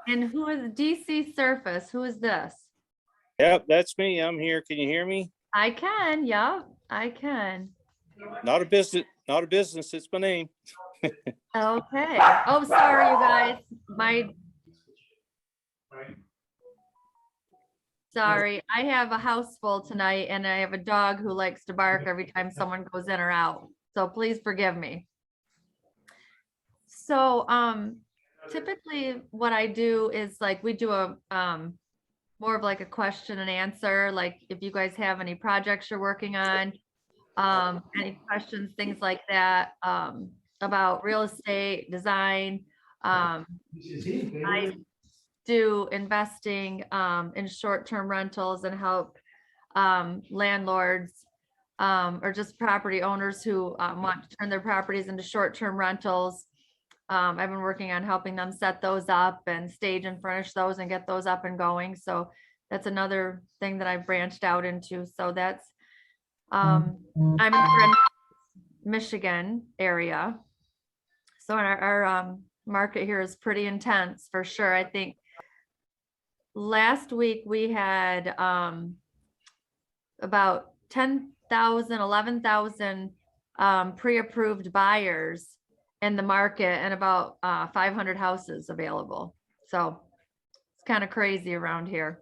And who is DC Surface? Who is this? Yep, that's me. I'm here. Can you hear me? I can. Yeah, I can. Not a business. It's my name. Okay. Oh, sorry, you guys. Sorry, I have a house full tonight and I have a dog who likes to bark every time someone goes in or out. So please forgive me. So typically what I do is like we do a more of like a question and answer, like if you guys have any projects you're working on, any questions, things like that, about real estate, design. I do investing in short-term rentals and help landlords or just property owners who want to turn their properties into short-term rentals. I've been working on helping them set those up and stage and furnish those and get those up and going. So that's another thing that I've branched out into. So that's, I'm in Michigan area. So our market here is pretty intense for sure. I think last week we had about 10,000, 11,000 pre-approved buyers in the market and about 500 houses available. So it's kind of crazy around here.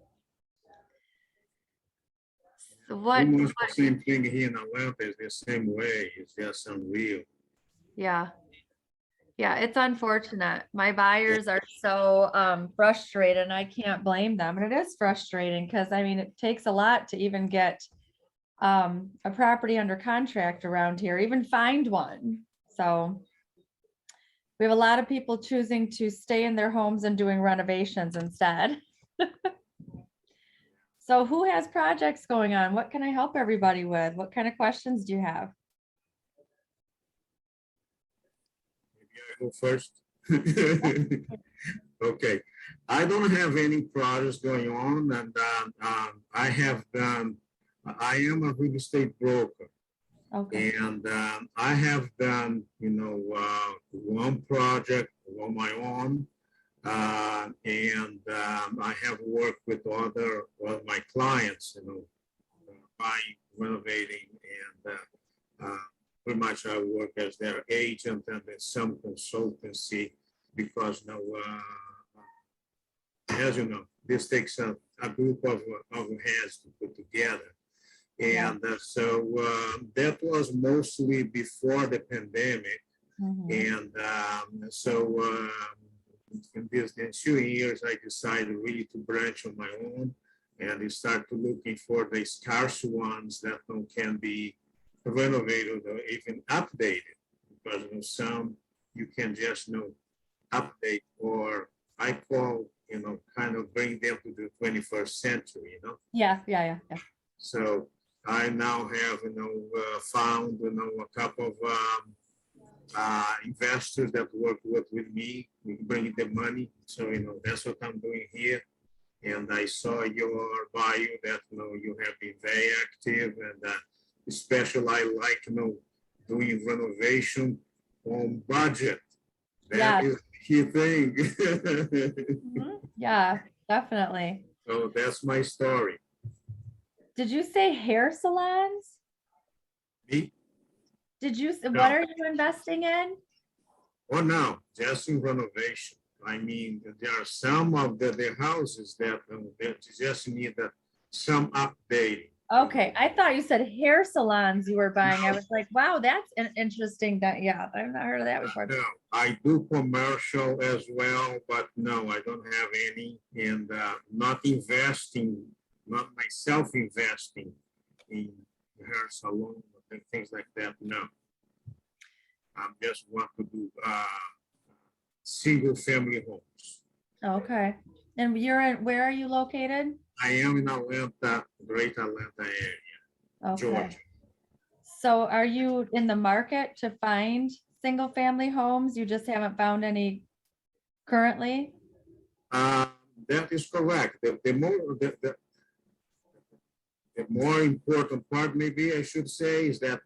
So almost the same thing here in Atlanta is the same way. It's just unreal. Yeah. Yeah, it's unfortunate. My buyers are so frustrated and I can't blame them. And it is frustrating because I mean, it takes a lot to even get a property under contract around here, even find one. So we have a lot of people choosing to stay in their homes and doing renovations instead. So who has projects going on? What can I help everybody with? What kind of questions do you have? Go first. Okay, I don't have any projects going on, and I am a real estate broker. Okay. And I have done, one project on my own, and I have worked with other of my clients, buying, renovating, and pretty much I work as their agent and then some consultancy because as you know, this takes a group of hands to put together. And so that was mostly before the pandemic. And so in these 2 years, I decided really to branch on my own and start to looking for the scarce ones that can be renovated or even updated, because some you can just update, or I call kind of bring them to the 21st century. Yeah. So I now have found a couple of investors that work with me, bring the money. So that's what I'm doing here. And I saw your bio that you have been very active, and especially I like doing renovation on budget. That is the key thing. Yeah, definitely. So that's my story. Did you say hair salons? Me? Did you? No. What are you investing in? Oh no, just in renovation. I mean, there are some of the houses that just need some updating. Okay, I thought you said hair salons you were buying. I was like, wow, that's an interesting. Yeah, I've not heard of that before. No, I do commercial as well, but no, I don't have any, and not myself investing in hair salon and things like that. No, I just want to do single family homes. Okay, and where are you located? I am in Atlanta, Greater Atlanta area, Georgia. So are you in the market to find single family homes? You just haven't found any currently? That is correct. The more important part, maybe I should say, is that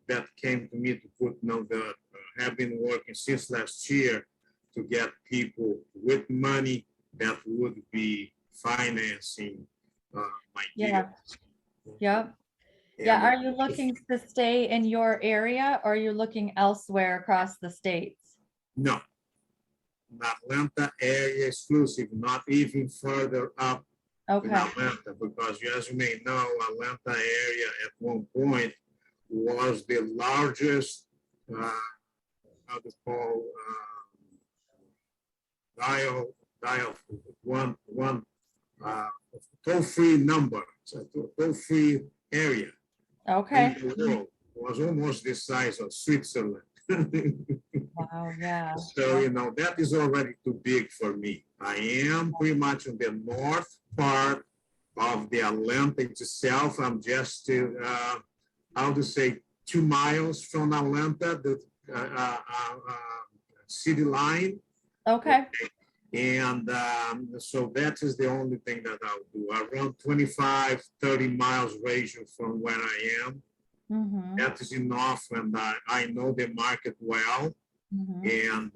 that came to me to put have been working since last year to get people with money that would be financing my Yeah. deals. Yep. Yeah. Are And you looking to stay in your area or are you looking elsewhere across the states? no, Atlanta area exclusive, not even further up in Okay. Atlanta, because as you may know, Atlanta area at one point was the largest, how to call, dial one toll-free number, so toll-free area Okay. in the world. Was almost the size of Switzerland. Wow. Yeah. So, that is already too big for me. I am pretty much in the north part of the Atlanta itself. I'm just, how to say, 2 miles from Atlanta, the city line. Okay. And so that is the only thing that I'll do. Around 25, 30 miles radius from where I am. Mm-hmm. That is enough, and I know the market well. Mm-hmm. And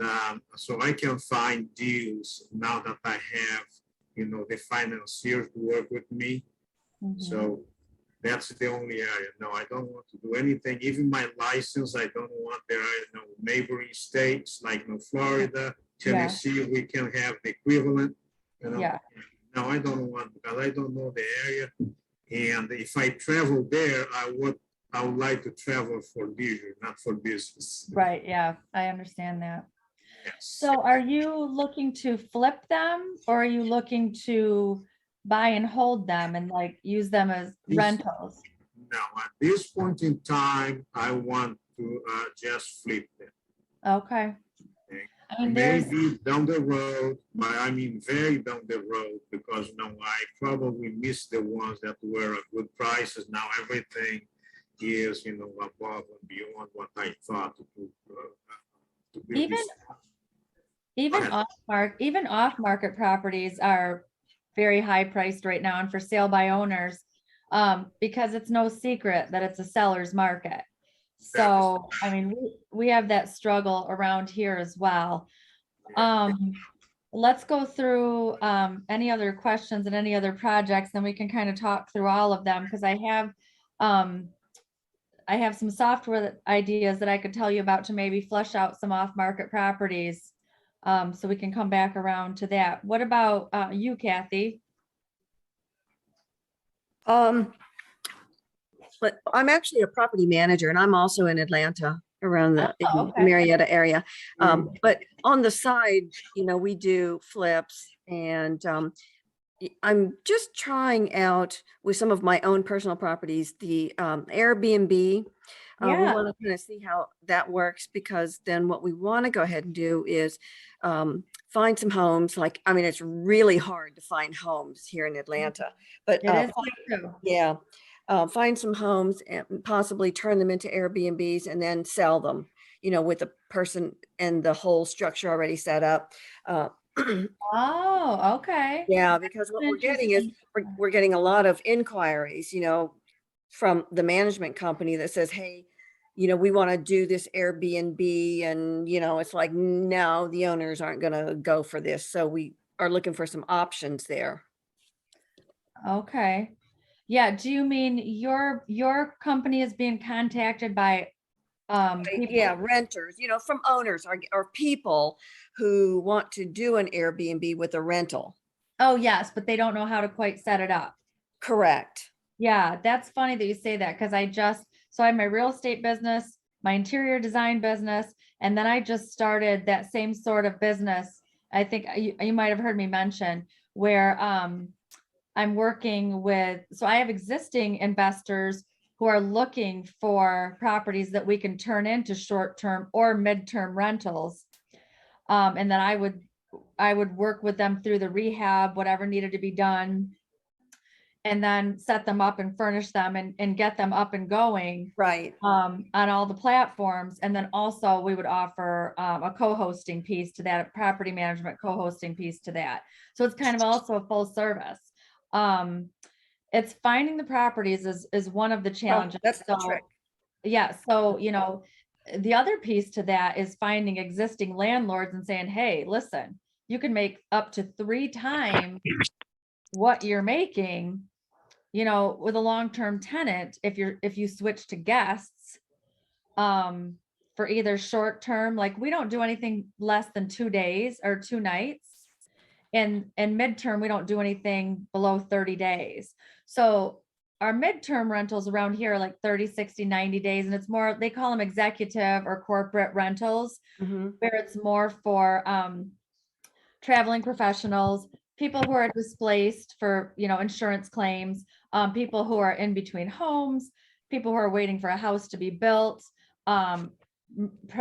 so I can find deals now that I have, the financiers to work with me. Mm-hmm. So that's the only area. No, I don't want to do anything. Even my license, I don't want there are neighboring states like Florida, Tennessee, we can have the equivalent. Yeah. No, I don't want, because I don't know the area. And if I travel there, I would like to travel for leisure, not for business. Right. Yeah. I understand that. Yes. So are you looking to flip them or are you looking to buy and hold them and like use them as rentals? Now, at this point in time, I want to just flip them. Okay. Okay. I mean, there's, Maybe down the road, but I mean very down the road, because I probably missed the ones that were at good prices. Now everything is, above and beyond what I thought to build even this. even off market properties are very high priced right now and for sale by owners, because it's no secret that it's a seller's market. So, I mean, we have that struggle around here as well. Let's go through any other questions and any other projects, then we can kind of talk through all of them, because I have some software ideas that I could tell you about to maybe flesh out some off-market properties. So we can come back around to that. What about you, Kathy? But I'm actually a property manager and I'm also in Atlanta around the in okay. Marietta area. But on the side, we do flips and I'm just trying out with some of my own personal properties, the Airbnb. We Yeah. want to kind of see how that works, because then what we want to go ahead and do is find some homes. It's really hard to find homes here in Atlanta, but It is true. yeah, find some homes and possibly turn them into Airbnbs and then sell them, with a person and the whole structure already set up. Oh, okay. Yeah, because what we're getting is we're getting a lot of inquiries, from the management company that says, hey, we want to do this Airbnb, and it's like, no, the owners aren't going to go for this. So we are looking for some options there. Okay. Yeah. Do you mean your company is being contacted by people? Yeah, renters, from owners or people who want to do an Airbnb with a rental. Oh, yes, but they don't know how to quite set it up. Correct. Yeah, that's funny that you say that, because so I have my real estate business, my interior design business, and then I just started that same sort of business. I think you might have heard me mention, where I'm working with, so I have existing investors who are looking for properties that we can turn into short-term or mid-term rentals. And then I would work with them through the rehab, whatever needed to be done, and then set them up and furnish them and get them up and going. Right. On all the platforms. And then also we would offer a co-hosting piece to that, a property management co-hosting piece to that. So it's kind of also a full service. It's finding the properties is one of the challenges. That's the trick. Yeah. So, the other piece to that is finding existing landlords and saying, hey, listen, you can make up to 3 times what you're making, with a long-term tenant, if you switch to guests, for either short term, like we don't do anything less than 2 days or 2 nights. And midterm, we don't do anything below 30 days. So our midterm rentals around here are like 30, 60, 90 days. And it's more, they call them executive or corporate rentals, Mhm. where it's more for traveling professionals, people who are displaced for, insurance claims, people who are in between homes, people who are waiting for a house to be built,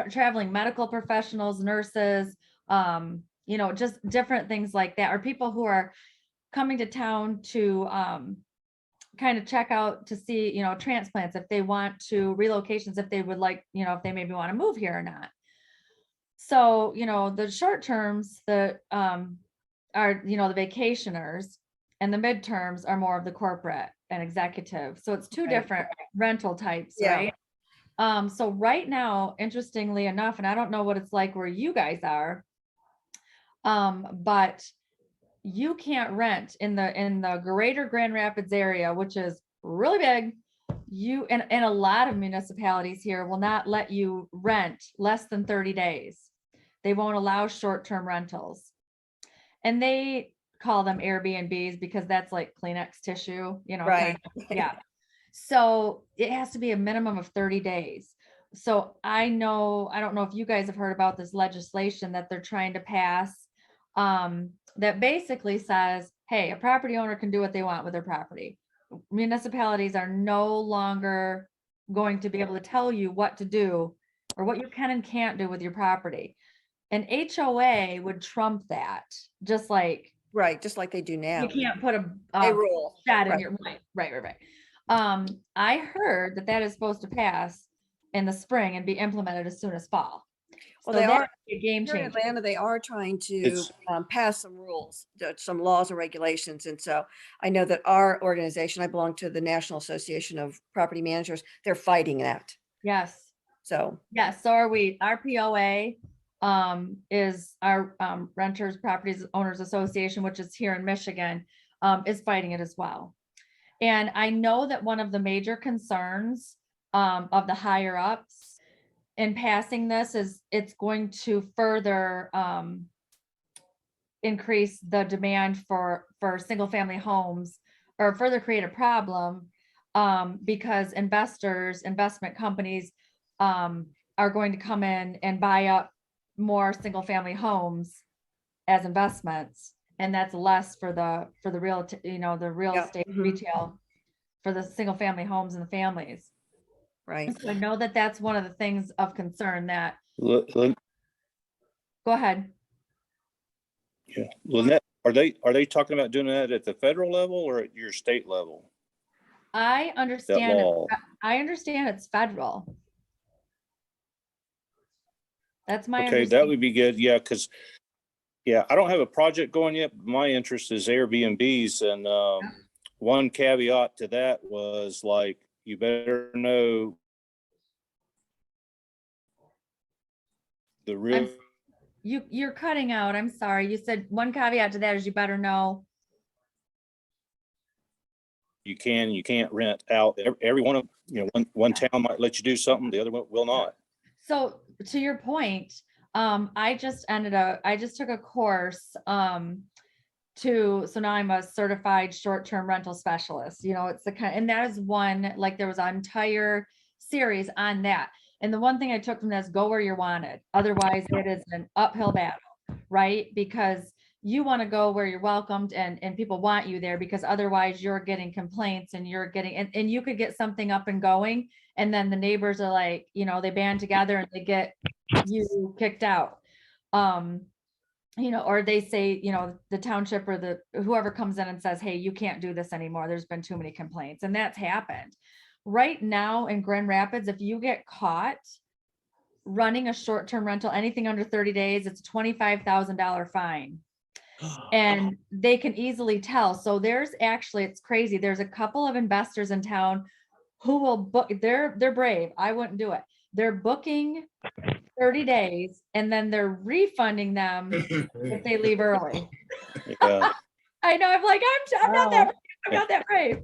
traveling medical professionals, nurses, just different things like that, or people who are coming to town to kind of check out to see, transplants, if they want to, relocations, if they would like, if they maybe want to move here or not. So, the short terms, are, the vacationers, and the midterms are more of the corporate and executive. So it's 2 Right. different rental types, Yeah. right? So right now, interestingly enough, and I don't know what it's like where you guys are, but you can't rent in the greater Grand Rapids area, which is really big. You and a lot of municipalities here will not let you rent less than 30 days. They won't allow short-term rentals. And they call them Airbnbs because that's like Kleenex tissue, Right. yeah. So it has to be a minimum of 30 days. So I don't know if you guys have heard about this legislation that they're trying to pass, that basically says, hey, a property owner can do what they want with their property. Municipalities are no longer going to be able to tell you what to do or what you can and can't do with your property. An HOA would trump that, just like Right, just like they do now. you can't put They a rule. shed in Right. your, right. I heard that is supposed to pass in the spring and be implemented as soon as fall. Well, So they that are, would be a game here in changer. Atlanta, they are trying to It's- pass some rules, some laws and regulations. And so I know that our organization, I belong to the National Association of Property Managers, they're fighting that. Yes, So, yes, so are we. Our POA is our Renters Properties Owners Association, which is here in Michigan, is fighting it as well. And I know that one of the major concerns of the higher ups in passing this is it's going to further increase the demand for single family homes, or further create a problem, because investment companies are going to come in and buy up more single family homes as investments, and that's less for the real Yeah. estate Mhm. retail for the single family homes and the families. right. So I know that that's one of the things of concern that, L- L- go ahead. yeah, Lynette, are they talking about doing that at the federal level or at your state level? I That understand, law? I understand it's federal. That's my Okay, that understanding. would be good. Yeah, because I don't have a project going yet. But my interest is Airbnbs, and one caveat to that was like you better know the real. You're cutting out. I'm sorry. You said one caveat to that is you better know. You can't rent out every one of, one town might let you do something, the other one will not. So to your point, I just took a course, so now I'm a certified short-term rental specialist. It's the kind, and that is one, like there was an entire series on that. And the one thing I took from this, go where you're wanted. Otherwise it is an uphill battle, right? Because you want to go where you're welcomed and people want you there, because otherwise you're getting complaints and and you could get something up and going. And then the neighbors are like, they band together and they get you kicked out. Or they say, the township or whoever comes in and says, hey, you can't do this anymore. There's been too many complaints, and that's happened. Right now in Grand Rapids, if you get caught running a short-term rental, anything under 30 days, it's a $25,000 fine. And they can easily tell. So it's crazy. There's a couple of investors in town who will book, they're brave. I wouldn't do it. they're booking 30 days and then they're refunding them if they leave early. Yeah. I know, I'm like, I'm not that, I'm not that brave.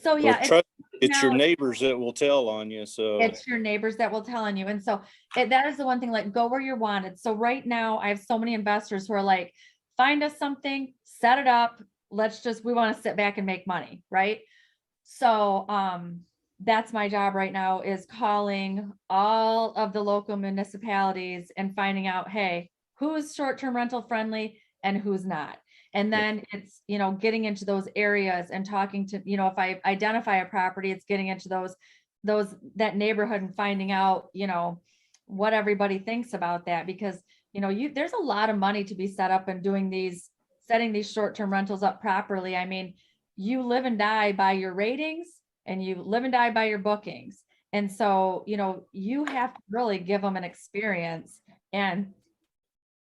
So Well, yeah, trust, it's your now- neighbors that will tell on you, so. it's your neighbors that will tell on you. And so that is the one thing, like, go where you're wanted. So right now I have so many investors who are like, find us something, set it up. We want to sit back and make money. Right. So, that's my job right now, is calling all of the local municipalities and finding out, hey, who's short-term rental friendly and who's not. And then it's, getting into those areas and talking to, if I identify a property, it's getting into that neighborhood and finding out, what everybody thinks about that, because, there's a lot of money to be set up and setting these short-term rentals up properly. I mean, you live and die by your ratings and you live and die by your bookings. And so, you have to really give them an experience, and,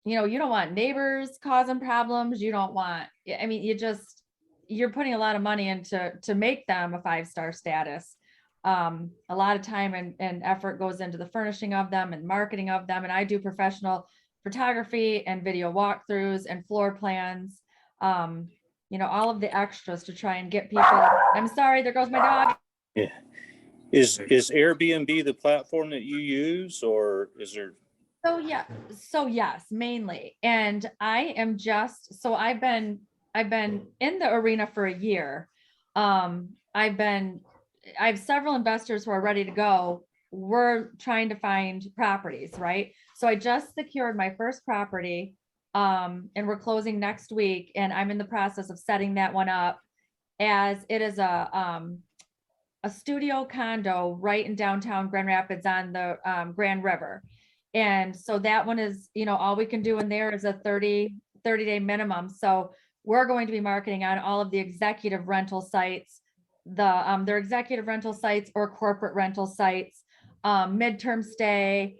you don't want neighbors causing problems. You don't want, I mean, you're putting a lot of money to make them a 5-star status. A lot of time and effort goes into the furnishing of them and marketing of them. And I do professional photography and video walkthroughs and floor plans, all of the extras to try and get people. I'm sorry, there goes my dog. Yeah. Is Airbnb the platform that you use, or is there? So yeah, so yes, mainly. And I've been in the arena for a year. I have several investors who are ready to go. We're trying to find properties, right? So I just secured my first property, and we're closing next week, and I'm in the process of setting that one up, as it is a studio condo right in downtown Grand Rapids on the Grand River. And so that one is, all we can do in there is a 30-day minimum. So we're going to be marketing on all of the executive rental sites, their executive rental sites or corporate rental sites, midterm stay,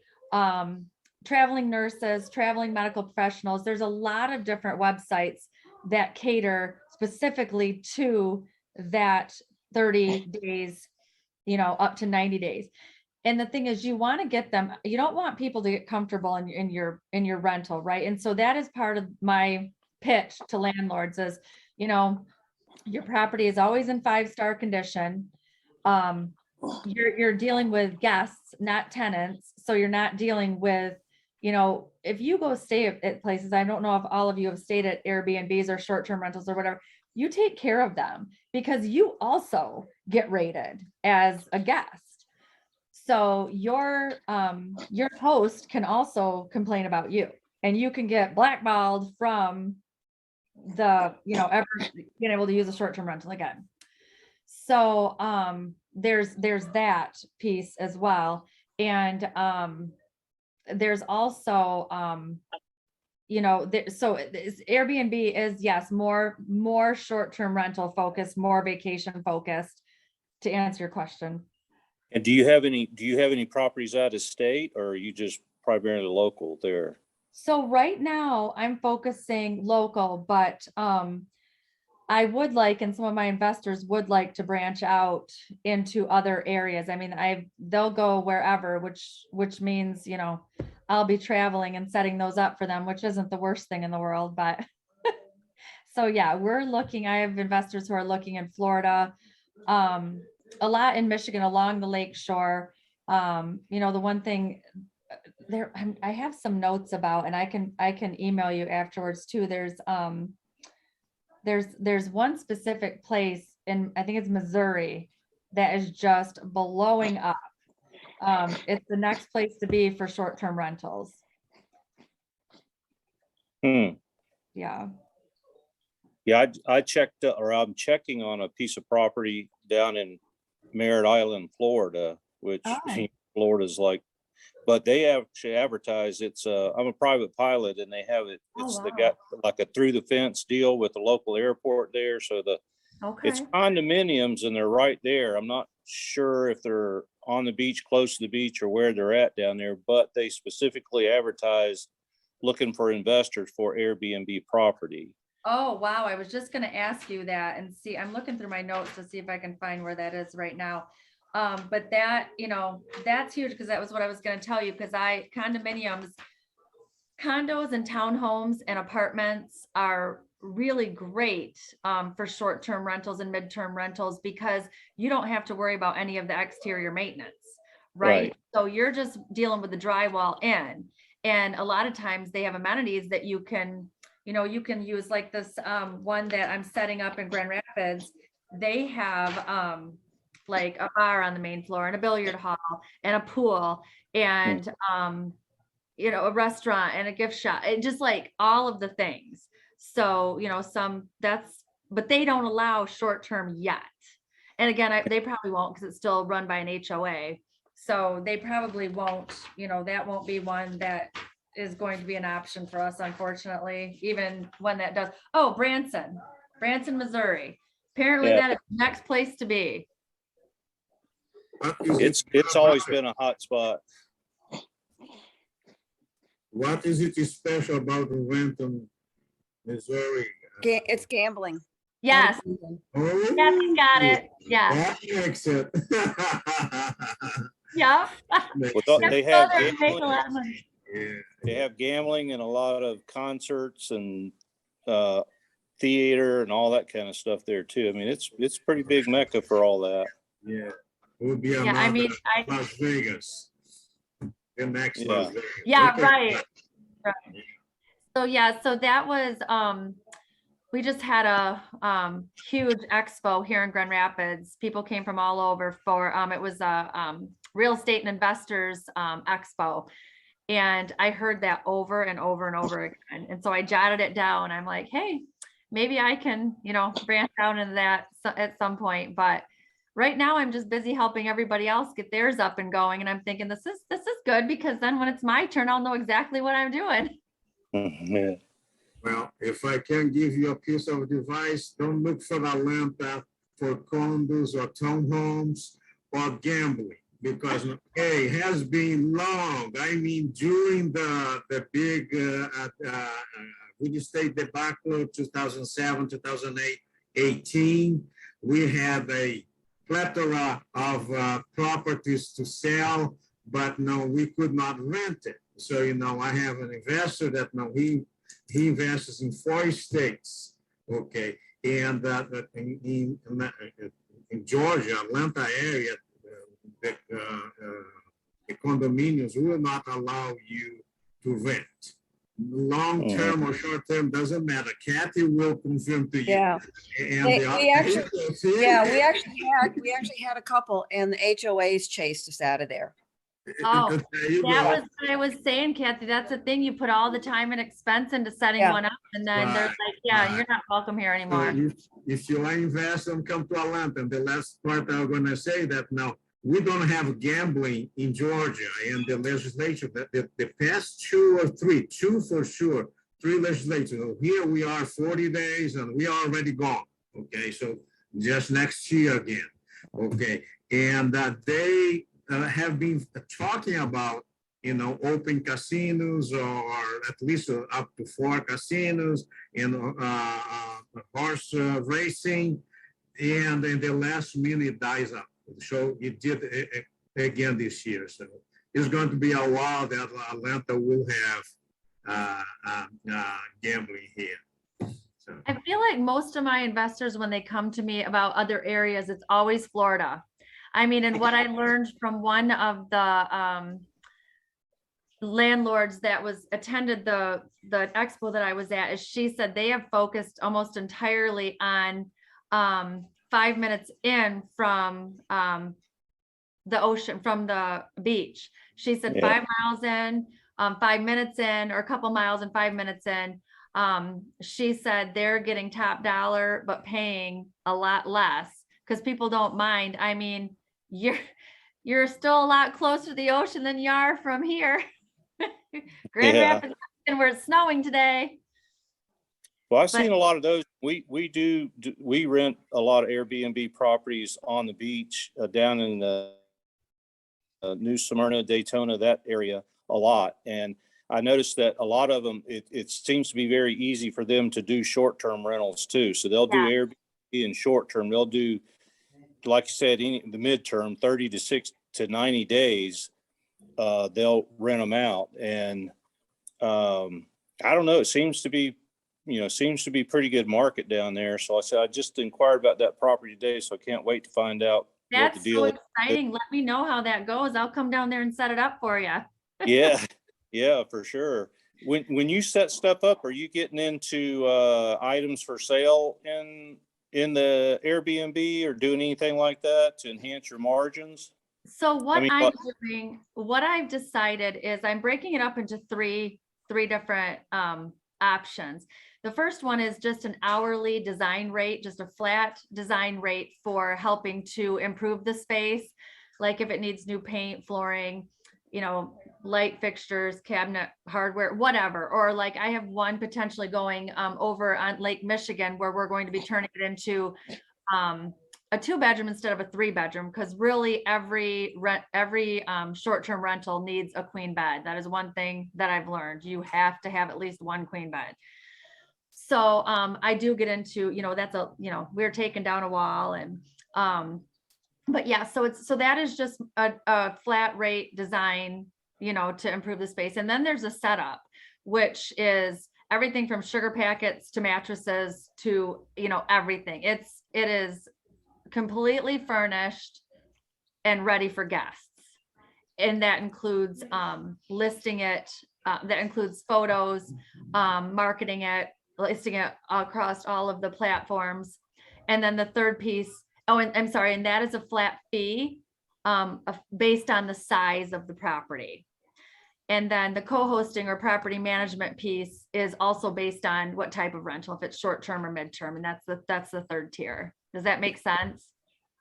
traveling nurses, traveling medical professionals. There's a lot of different websites that cater specifically to that 30 days, up to 90 days. And the thing is, you want to get them, you don't want people to get comfortable in your rental, right? And so that is part of my pitch to landlords is, your property is always in 5-star condition. You're dealing with guests, not tenants. So you're not dealing with, if you go stay at places, I don't know if all of you have stayed at Airbnbs or short-term rentals or whatever, you take care of them because you also get rated as a guest. So your host can also complain about you, and you can get blackballed from ever being able to use a short-term rental again. So there's that piece as well. And there's also Airbnb is, yes, more short-term rental focused, more vacation focused, to answer your question. And do you have any properties out of state, or are you just primarily local there? So right now I'm focusing local, but I would like, and some of my investors would like to branch out into other areas. I mean, they'll go wherever, which means, I'll be traveling and setting those up for them, which isn't the worst thing in the world, but so yeah, I have investors who are looking in Florida, a lot in Michigan along the lake shore. The one thing there, I have some notes about, and I can email you afterwards too. There's one specific place in, I think it's Missouri, that is just blowing up. It's the next place to be for short-term rentals. Yeah. Yeah, I checked, or I'm checking on a piece of property down in Merritt Island, Florida, which Florida's like, but they actually advertise I'm a private pilot, and they have it. They got like a through the fence deal with the local airport there. So it's condominiums, and they're right there. I'm not sure if they're on the beach, close to the beach, or where they're at down there, but they specifically advertise looking for investors for Airbnb property. Oh, wow. I was just going to ask you that, and see, I'm looking through my notes to see if I can find where that is right now. But that, that's huge because that was what I was going to tell you, because condos and townhomes and apartments are really great for short-term rentals and midterm rentals because you don't have to worry about any of the exterior maintenance, right? So you're just dealing with the drywall in, and a lot of times they have amenities that you can use, like this one that I'm setting up in Grand Rapids. They have like a bar on the main floor and a billiard hall and a pool and a restaurant and a gift shop, and just like all of the things. So, but they don't allow short-term yet. And again, they probably won't because it's still run by an HOA. So they probably won't, that won't be one that is going to be an option for us, unfortunately, even when that does. Oh, Branson, Missouri. Apparently that is the next place to be. It's always been a hot spot. What is it special about Renton, Missouri? It's gambling. Yes. Oh, Kathy got it. Yeah. that makes it. Yeah. They have make a lot of money. Yeah. They have gambling and a lot of concerts and theater and all that kind of stuff there too. I mean, it's pretty big mecca for all that. Yeah. It would be Las Vegas. The next Las Vegas. Yeah, Okay. right. So that was we just had a huge expo here in Grand Rapids. People came from all over for it was a real estate and investors expo. And I heard that over and over and over again. And so I jotted it down. I'm like, hey, maybe I can, branch out into that at some point. But right now I'm just busy helping everybody else get theirs up and going. And I'm thinking this is good, because then when it's my turn, I'll know exactly what I'm doing. Yeah. Well, if I can give you a piece of advice, don't look for Atlanta for condos or townhomes or gambling, because it has been long. I mean, during the big real estate debacle, 2007, 2008, 18, we had a plethora of properties to sell, but no, we could not rent it. So, I have an investor that he invests in 4 states, okay, and in Georgia, Atlanta area, the condominiums will not allow you to rent. Long-term or short-term, doesn't matter. Kathy will confirm to you. Yeah. And We actually had a couple, and the HOAs chased us out of there. Oh, that was what I was saying, Kathy. That's the thing. You put all the time and expense into setting one up, and then they're like, you're not welcome here anymore. So if you invest and come to Atlanta, and the last part I'm going to say that now, we don't have gambling in Georgia and the legislature. The past 2 or 3, 2 for sure, 3 legislatures. Here we are 40 days and we are already gone. Okay, so just next year again. Okay, and they have been talking about, open casinos, or at least up to 4 casinos, and horse racing, and in the last minute dies up. So it did again this year. So it's going to be a while that Atlanta will have gambling here. So. I feel like most of my investors, when they come to me about other areas, it's always Florida. I mean, and what I learned from one of the landlords that attended the expo that I was at, is she said they have focused almost entirely on 5 minutes in from the ocean, from the beach. She said 5 miles in, 5 minutes in, or a couple miles and 5 minutes in. She said they're getting top dollar, but paying a lot less because people don't mind. I mean, you're still a lot closer to the ocean than you are from here. Grand Rapids, where it's snowing today. Well, I've seen a lot of those. We rent a lot of Airbnb properties on the beach down in the New Smyrna, Daytona, that area a lot. And I noticed that a lot of them, it seems to be very easy for them to do short-term rentals too. So they'll do Airbnb and short-term. They'll do like you said, the midterm, 30 to 90 days, they'll rent them out. And I don't know, it seems to be, pretty good market down there. So I said, I just inquired about that property today, so I can't wait to find out what the That's deal so is. exciting. Let me know how that goes. I'll come down there and set it up for you. Yeah, yeah, for sure. When you set stuff up, are you getting into items for sale in the Airbnb or doing anything like that to enhance your margins? So what mean, I'm doing, what I've decided is I'm breaking it up into three different options. The first one is just an hourly design rate, just a flat design rate for helping to improve the space. Like if it needs new paint, flooring, light fixtures, cabinet hardware, whatever. Or like I have one potentially going over on Lake Michigan where we're going to be turning it into a 2-bedroom instead of a 3-bedroom, because really every short-term rental needs a queen bed. That is one thing that I've learned. You have to have at least one queen bed. So I do get into, that's we're taking down a wall and but yeah, so that is just a flat rate design, to improve the space. And then there's a setup, which is everything from sugar packets to mattresses to, everything. It is completely furnished and ready for guests. And that includes listing it, that includes photos, marketing it, listing it across all of the platforms. And then the third piece, and I'm sorry, and that is a flat fee based on the size of the property. And then the co-hosting or property management piece is also based on what type of rental, if it's short-term or mid-term, and that's the third tier. Does that make sense?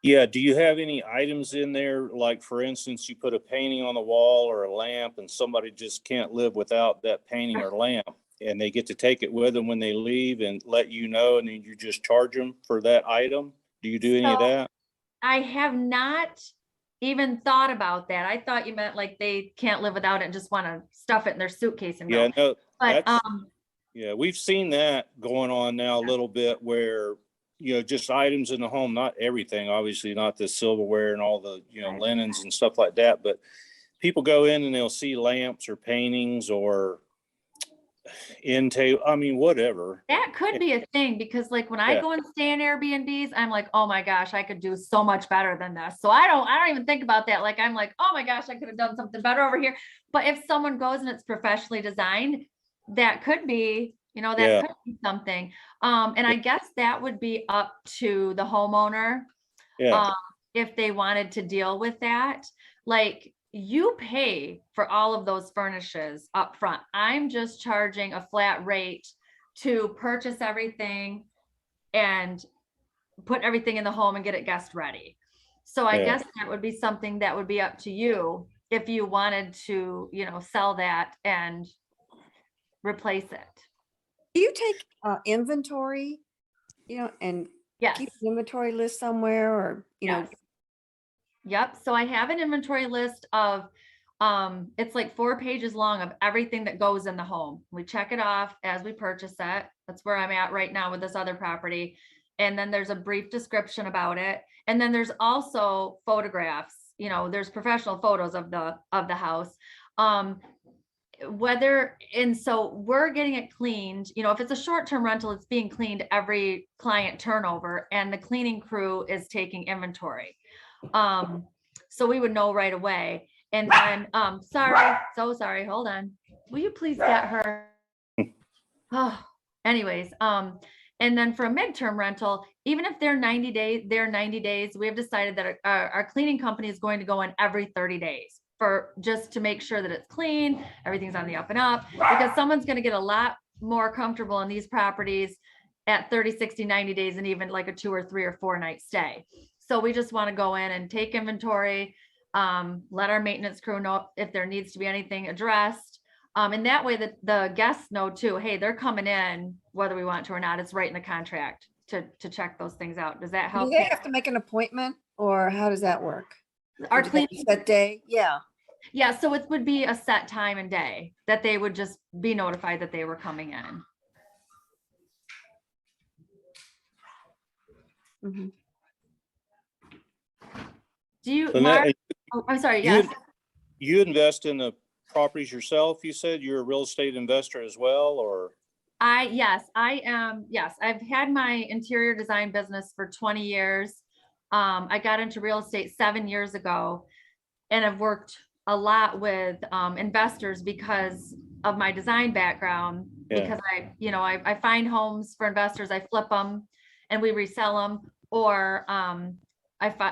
Yeah. Do you have any items in there? Like, for instance, you put a painting on the wall or a lamp and somebody just can't live without that painting or lamp, and they get to take it with them when they leave and let you know, and then you just charge them for that item? Do you do any of that? I have not even thought about that. I thought you meant like they can't live without it and just want to stuff it in their suitcase and Yeah, go. no, But yeah, we've seen that going on now a little bit where, just items in the home, not everything, obviously not the silverware and all the, linens and stuff like that, but people go in and they'll see lamps or paintings or whatever. that could be a thing, because like when I go and stay in Airbnbs, I'm like, oh my gosh, I could do so much better than this. So I don't even think about that. Like, I'm like, oh my gosh, I could have done something better over here. But if someone goes and it's professionally designed, that could be, that could be something. And I guess that would be up to the homeowner. Yeah. If they wanted to deal with that. Like, you pay for all of those furnishes up front. I'm just charging a flat rate to purchase everything and put everything in the home and get it guest ready. So I guess that would be something that would be up to you if you wanted to, sell that and replace it. Do you take inventory, and Yes. keep an inventory list somewhere, or, Yes. Yep. So I have an inventory list of, it's like 4 pages long of everything that goes in the home. We check it off as we purchase it. That's where I'm at right now with this other property. And then there's a brief description about it. And then there's also photographs, there's professional photos of the house. So we're getting it cleaned, if it's a short-term rental, it's being cleaned every client turnover, and the cleaning crew is taking inventory. So we would know right away. And then, so sorry, hold on. Will you please get her? Oh, anyways, and then for a midterm rental, even if they're 90 days, we have decided that our cleaning company is going to go in every 30 days just to make sure that it's clean, everything's on the up and up, because someone's going to get a lot more comfortable in these properties at 30, 60, 90 days, and even like a 2 or 3 or 4 night stay. So we just want to go in and take inventory, let our maintenance crew know if there needs to be anything addressed. And that way the guests know too, hey, they're coming in, whether we want to or not. It's right in the contract to check those things out. Does that help? Do they have to make an appointment, or how does that work? Our cleaning that day? Yeah. So it would be a set time and day that they would just be notified that they were coming in. Mm-hmm. Do you, Lynette, Mark? Oh, I'm sorry, you, yes. you invest in the properties yourself, you said? You're a real estate investor as well, or? Yes, I am. Yes, I've had my interior design business for 20 years. I got into real estate 7 years ago, and I've worked a lot with investors because of my design background. Yeah. Because I find homes for investors, I flip them, and we resell them, or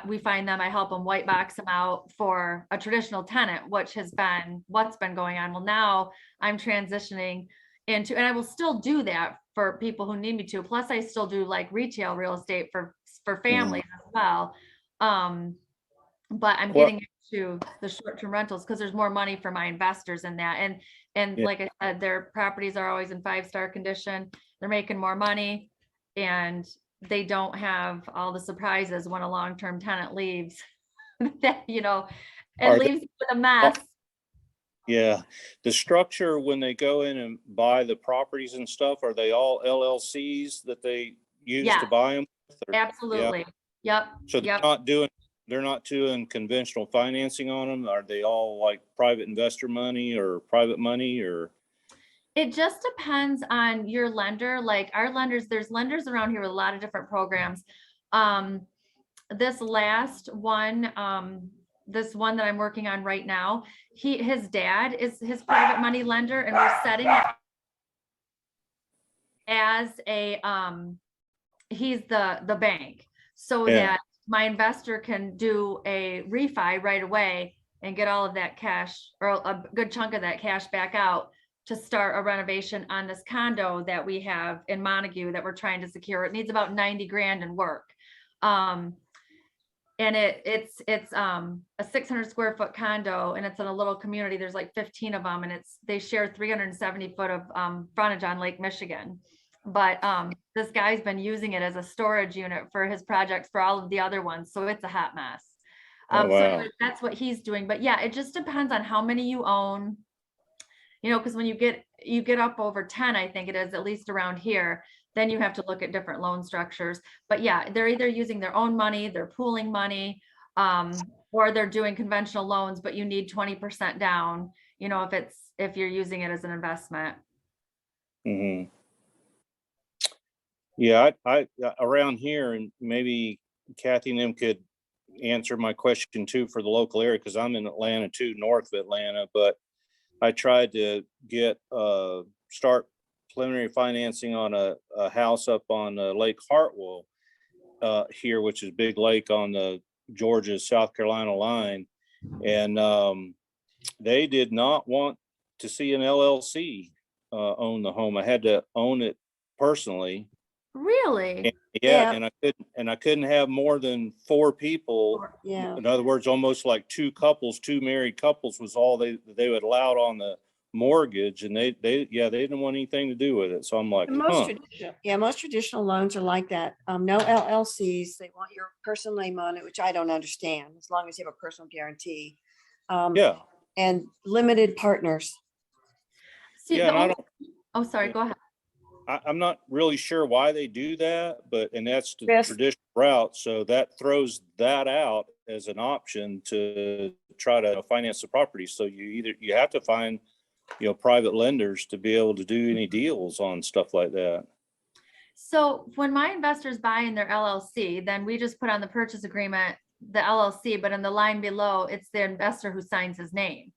we find them, I help them white box them out for a traditional tenant, which has been what's been going on. Well, now I'm transitioning into, and I will still do that for people who need me to. Plus, I still do like retail real estate for families as well. But I'm Well, getting into the short-term rentals because there's more money for my investors in that. And Yeah. like I said, their properties are always in 5-star condition. They're making more money, and they don't have all the surprises when a long-term tenant leaves. That, and Are they- leaves with a mess. yeah, the structure when they go in and buy the properties and stuff, are they all LLCs that they use Yeah. to buy them? Yeah, Absolutely. Yep. so Yep. they're not doing conventional financing on them? Are they all like private investor money or private money, or? It just depends on your lender. Like our lenders, there's lenders around here with a lot of different programs. This last one, this one that I'm working on right now, his dad is his private money lender, and we're setting it as a, he's the bank, so Yeah. that my investor can do a refi right away and get all of that cash, or a good chunk of that cash back out to start a renovation on this condo that we have in Montague that we're trying to secure. It needs about 90 grand in work. And it's a 600 square foot condo, and it's in a little community. There's like 15 of them, and they share 370 foot of frontage on Lake Michigan. But this guy's been using it as a storage unit for his projects for all of the other ones, so it's a hot mess. Oh, So wow. anyway, that's what he's doing. But yeah, it just depends on how many you own. Because when you get up over 10, I think it is, at least around here, then you have to look at different loan structures. But yeah, they're either using their own money, they're pooling money, or they're doing conventional loans, but you need 20% down, if you're using it as an investment. Mhm. Yeah, I around here, and maybe Kathy and them could answer my question too for the local area, because I'm in Atlanta too, north of Atlanta, but I tried to start preliminary financing on a house up on Lake Hartwell here, which is big lake on the Georgia South Carolina line, and they did not want to see an LLC own the home. I had to own it personally. Really? Yeah, Yeah. and I couldn't have more than 4 people. Yeah. In other words, almost like 2 married couples was all they would allow on the mortgage, and they didn't want anything to do with it. So I'm like, Most traditional loans are like that. No LLCs. They want your personal name on it, which I don't understand, as long as you have a personal guarantee. yeah, And limited partners. See, yeah, and I don't. oh, sorry, go ahead. I'm not really sure why they do that, and that's the Yes. traditional route. So that throws that out as an option to try to finance the property. So you have to find, private lenders to be able to do any deals on stuff like that. So when my investors buy in their LLC, then we just put on the purchase agreement, the LLC, but in the line below, it's the investor who signs his name.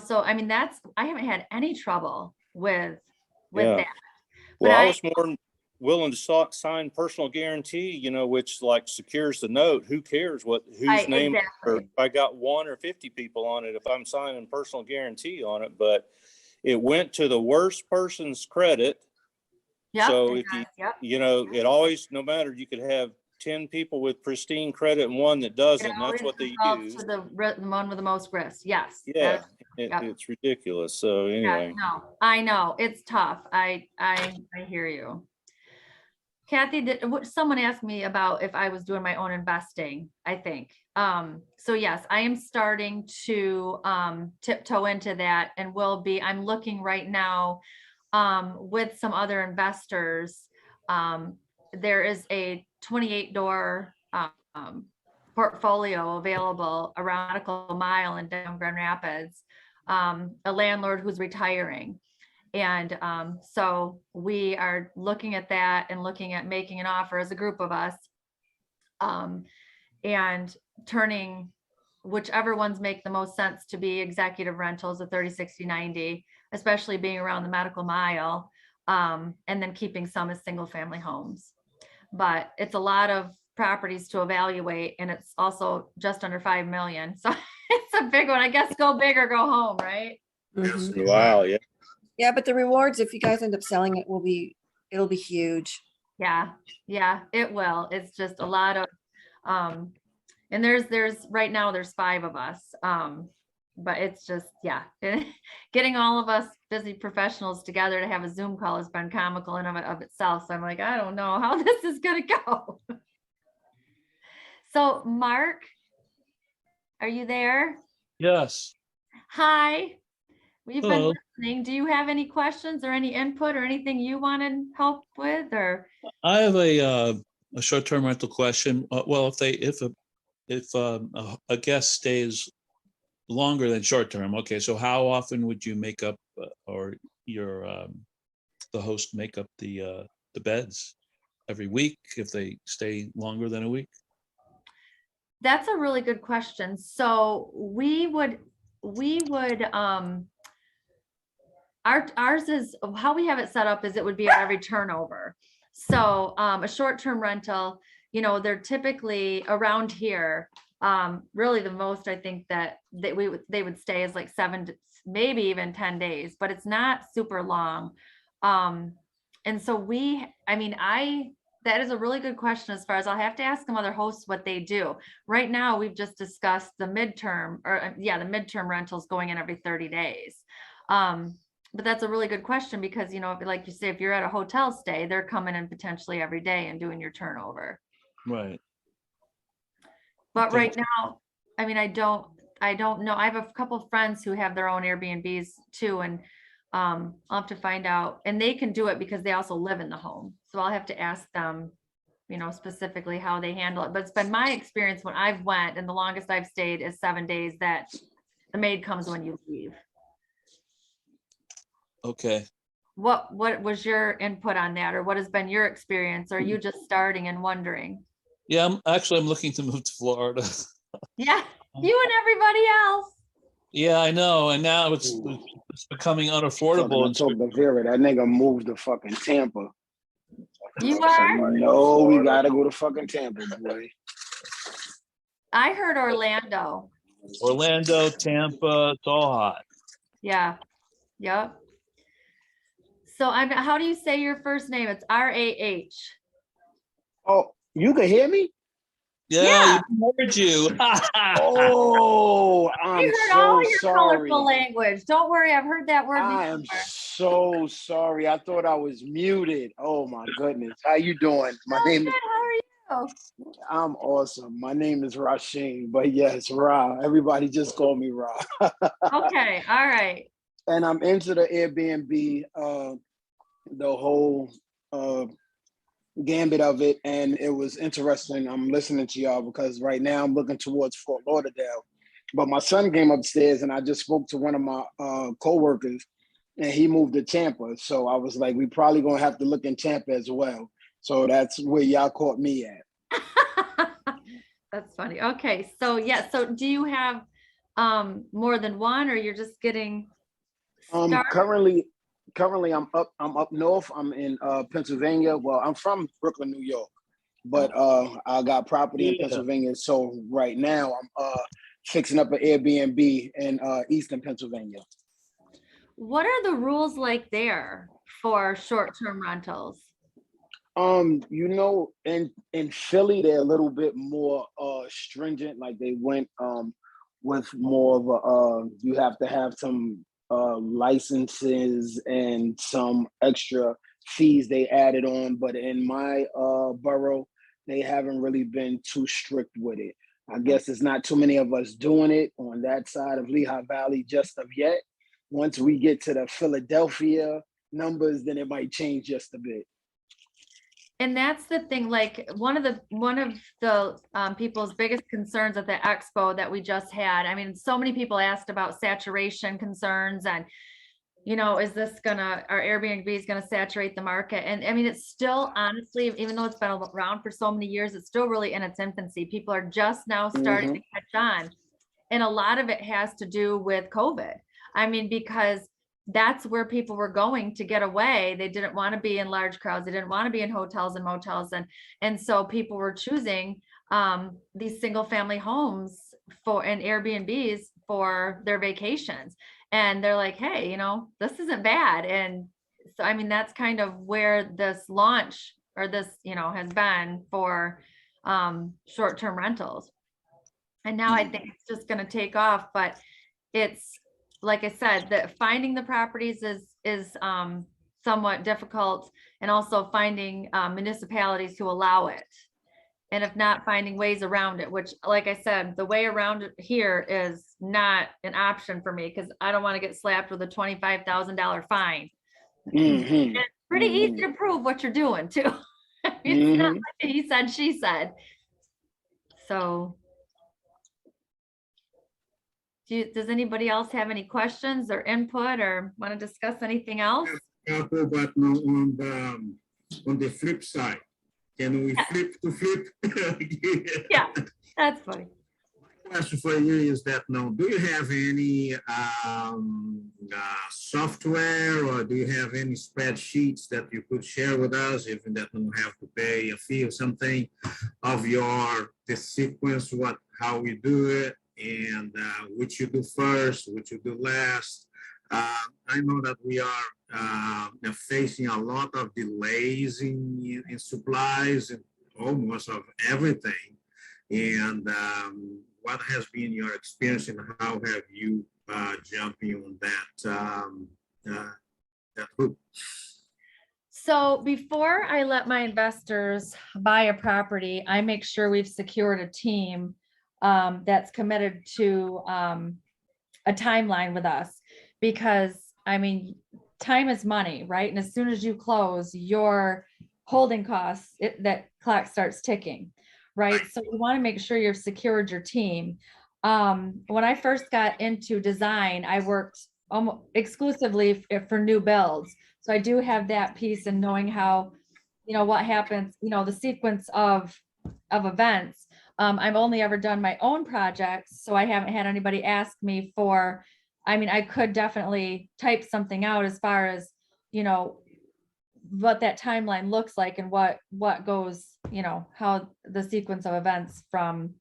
So I mean, I haven't had any trouble with Yeah. that. Well, But I was more willing to sign personal guarantee, which like secures the note. Who cares whose name, exactly. or if I got 1 or 50 people on it, if I'm signing personal guarantee on it. But it went to the worst person's credit. Yep, So it if does, yep. it always, no matter, you could have 10 people with pristine credit and 1 that doesn't, and that's what they use. To the one with the most risk. Yes. Yeah, yep. it's ridiculous. So anyway. Yeah, no, I know it's tough. I hear you. Kathy, someone asked me about if I was doing my own investing, I think. So yes, I am starting to tiptoe into that, and I'm looking right now with some other investors. There is a 28 door portfolio available around Medical Mile in down Grand Rapids, a landlord who's retiring. And so we are looking at that and looking at making an offer as a group of us, and turning whichever ones make the most sense to be executive rentals of 30, 60, 90, especially being around the Medical Mile, and then keeping some as single family homes. But it's a lot of properties to evaluate, and it's also just under 5 million. So it's a big one. I guess go big or go home, right? Yes. Mhm. Wow, yeah. Yeah, but the rewards, if you guys end up selling it, it'll be huge. Yeah, it will. It's just a lot of, and there's right now there's 5 of us. But it's just, yeah, getting all of us busy professionals together to have a Zoom call has been comical in of itself. So I'm like, I don't know how this is gonna go. So Mark, are you there? Yes. Hi. We've been Hello. listening. Do you have any questions or any input or anything you wanted help with, or? I have a short-term rental question. Well, if a guest stays longer than short-term, okay, so how often would you make up or the host make up the beds? Every week if they stay longer than a week? That's a really good question. So we would, ours is, how we have it set up is it would be at every turnover. So a short-term rental, they're typically around here. Really the most I think that they would stay is like 7 to maybe even 10 days, but it's not super long. And so that is a really good question. As far as I'll have to ask some other hosts what they do. Right now, we've just discussed the midterm the midterm rentals going in every 30 days. But that's a really good question because, like you say, if you're at a hotel stay, they're coming in potentially every day and doing your turnover. Right. But Okay. right now, I don't know. I have a couple of friends who have their own Airbnbs too. And I'll have to find out, and they can do it because they also live in the home. So I'll have to ask them, specifically how they handle it. But it's been my experience when I've went, and the longest I've stayed is 7 days, that the maid comes when you leave. Okay. What was your input on that, or what has been your experience? Or are you just starting and wondering? Yeah, I'm looking to move to Florida. Yeah, you and everybody else. Yeah, I know. And now it's becoming unaffordable. Talking to Vera, that nigga moved to fucking Tampa. You I said, are? no, we gotta go to fucking Tampa, boy. I heard Orlando. Orlando, Tampa, it's all hot. Yeah. Yep. So how do you say your first name? It's RAH. Oh, you can hear me? Yeah, you heard you. Oh, I I'm heard all so your sorry. colorful language. Don't worry, I've heard that word I am before. so sorry. I thought I was muted. Oh my goodness. How you doing? My Oh, name good. is How are you? I'm awesome. My name is Rasheen, but yes, Ra. Everybody just call me Ra. Okay. All right. And I'm into the Airbnb, the whole gambit of it, and it was interesting. I'm listening to y'all because right now I'm looking towards Fort Lauderdale, but my son came upstairs and I just spoke to one of my co-workers and he moved to Tampa. So I was like, we probably gonna have to look in Tampa as well. So that's where y'all caught me at. That's funny. Okay. So yeah. So do you have more than one, or you're just getting started? Currently I'm up north. I'm in Pennsylvania. Well, I'm from Brooklyn, New York, but I got property in Pennsylvania. So right now I'm fixing up an Airbnb in Eastern Pennsylvania. What are the rules like there for short-term rentals? In Philly, they're a little bit more stringent. Like they went with more of a you have to have some licenses and some extra fees they added on. But in my borough, they haven't really been too strict with it. I guess there's not too many of us doing it on that side of Lehigh Valley just of yet. Once we get to the Philadelphia numbers, then it might change just a bit. And that's the thing, like, one of the people's biggest concerns at the expo that we just had, I mean, so many people asked about saturation concerns and, is this our Airbnb is gonna saturate the market? And I mean, it's still, honestly, even though it's been around for so many years, it's still really in its infancy. People are just now starting to catch on. And a lot of it has to do with COVID. I mean, because that's where people were going to get away. They didn't want to be in large crowds. They didn't want to be in hotels and motels. And so people were choosing these single family homes and Airbnbs for their vacations. And they're like, hey, this isn't bad. And so, I mean, that's kind of where this launch or this, has been for short-term rentals. And now I think it's just going to take off, but it's, like I said, that finding the properties is somewhat difficult, and also finding municipalities to allow it. And if not, finding ways around it, which, like I said, the way around it here is not an option for me, because I don't want to get slapped with a $25,000 fine. Mhm. It's pretty easy to prove what you're doing too. It's not like he said, she said. So does anybody else have any questions or input or want to discuss anything else? Couple, but no, on the flip side, can we flip to flip? Yeah, that's funny. Question for you is that now, do you have any software, or do you have any spreadsheets that you could share with us, even that you have to pay a fee or something, of the sequence, how we do it, and which you do first, which you do last? I know that we are facing a lot of delays in supplies and almost of everything. And what has been your experience, and how have you jumping on that hoop? So before I let my investors buy a property, I make sure we've secured a team that's committed to a timeline with us, because I mean, time is money, right? And as soon as you close, your holding costs, that clock starts ticking, right? So we want to make sure you've secured your team. When I first got into design, I worked almost exclusively for new builds. So I do have that piece, and knowing how, what happens, the sequence of events. I've only ever done my own projects, so I haven't had anybody ask me for, I mean, I could definitely type something out as far as, what that timeline looks like, and what goes, how the sequence of events from,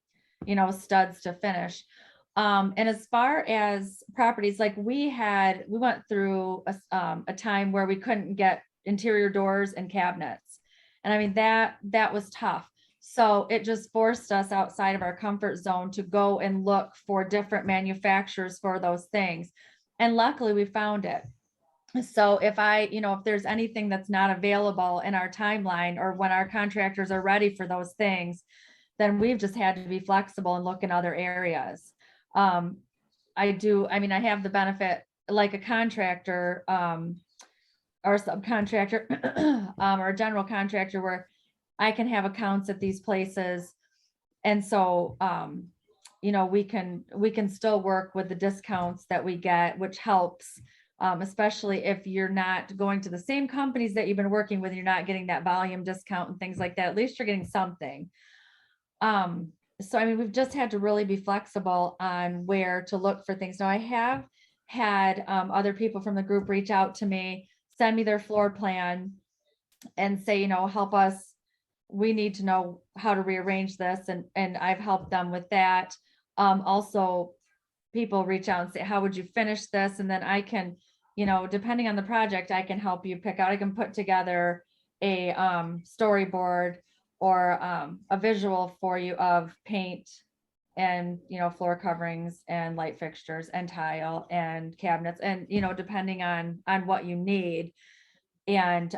studs to finish. And as far as properties, like we went through a time where we couldn't get interior doors and cabinets. And I mean, that was tough. So it just forced us outside of our comfort zone to go and look for different manufacturers for those things. And luckily we found it. So if if there's anything that's not available in our timeline, or when our contractors are ready for those things, then we've just had to be flexible and look in other areas. I have the benefit, like a contractor, or a subcontractor, or a general contractor, where I can have accounts at these places. And so, we can still work with the discounts that we get, which helps, especially if you're not going to the same companies that you've been working with, you're not getting that volume discount and things like that. At least you're getting something. So, I mean, we've just had to really be flexible on where to look for things. Now, I have had other people from the group reach out to me, send me their floor plan, and say, help us. We need to know how to rearrange this. And I've helped them with that. Also, people reach out and say, how would you finish this? And then I can, depending on the project, I can help you pick out, I can put together a storyboard or a visual for you of paint and, floor coverings and light fixtures and tile and cabinets, and, depending on what you need. And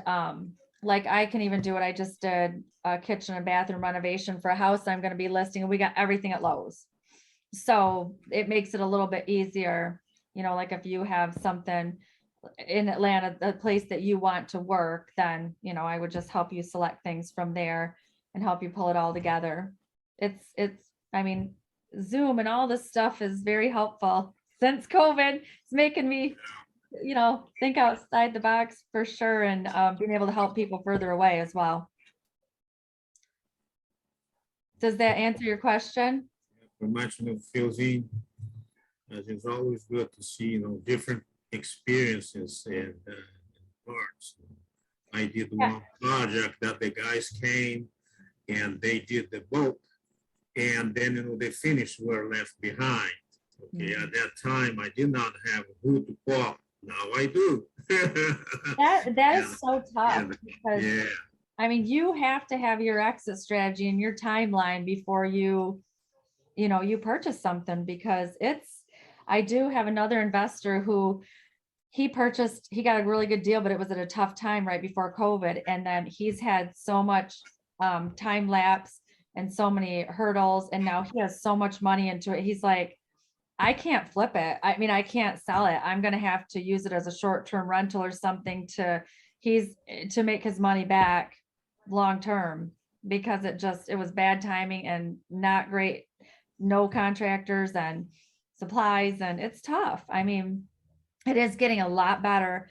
like I can even do what I just did, a kitchen and bathroom renovation for a house I'm going to be listing, and we got everything at Lowe's. So it makes it a little bit easier, like if you have something in Atlanta, the place that you want to work, then, you know, I would just help you select things from there and help you pull it all together. I mean, Zoom and all this stuff is very helpful since COVID. It's making me, you know, think outside the box for sure, and being able to help people further away as well. Does that answer your question? For matching fills in, as it's always good to see, you know, different experiences and parts. I did one project that the guys came and they did the boat, and then, you know, the finish were left behind. Okay, at that time I did not have wood to pop. Now I do. That is so tough, because Yeah. I mean, you have to have your exit strategy and your timeline before you know, you purchase something, because I do have another investor who he got a really good deal, but it was at a tough time right before COVID. And then he's had so much time lapse and so many hurdles. And now he has so much money into it. He's like, I can't flip it. I mean, I can't sell it. I'm going to have to use it as a short-term rental or something to make his money back long-term, because it was bad timing and not great. No contractors and supplies, and it's tough. I mean, it is getting a lot better.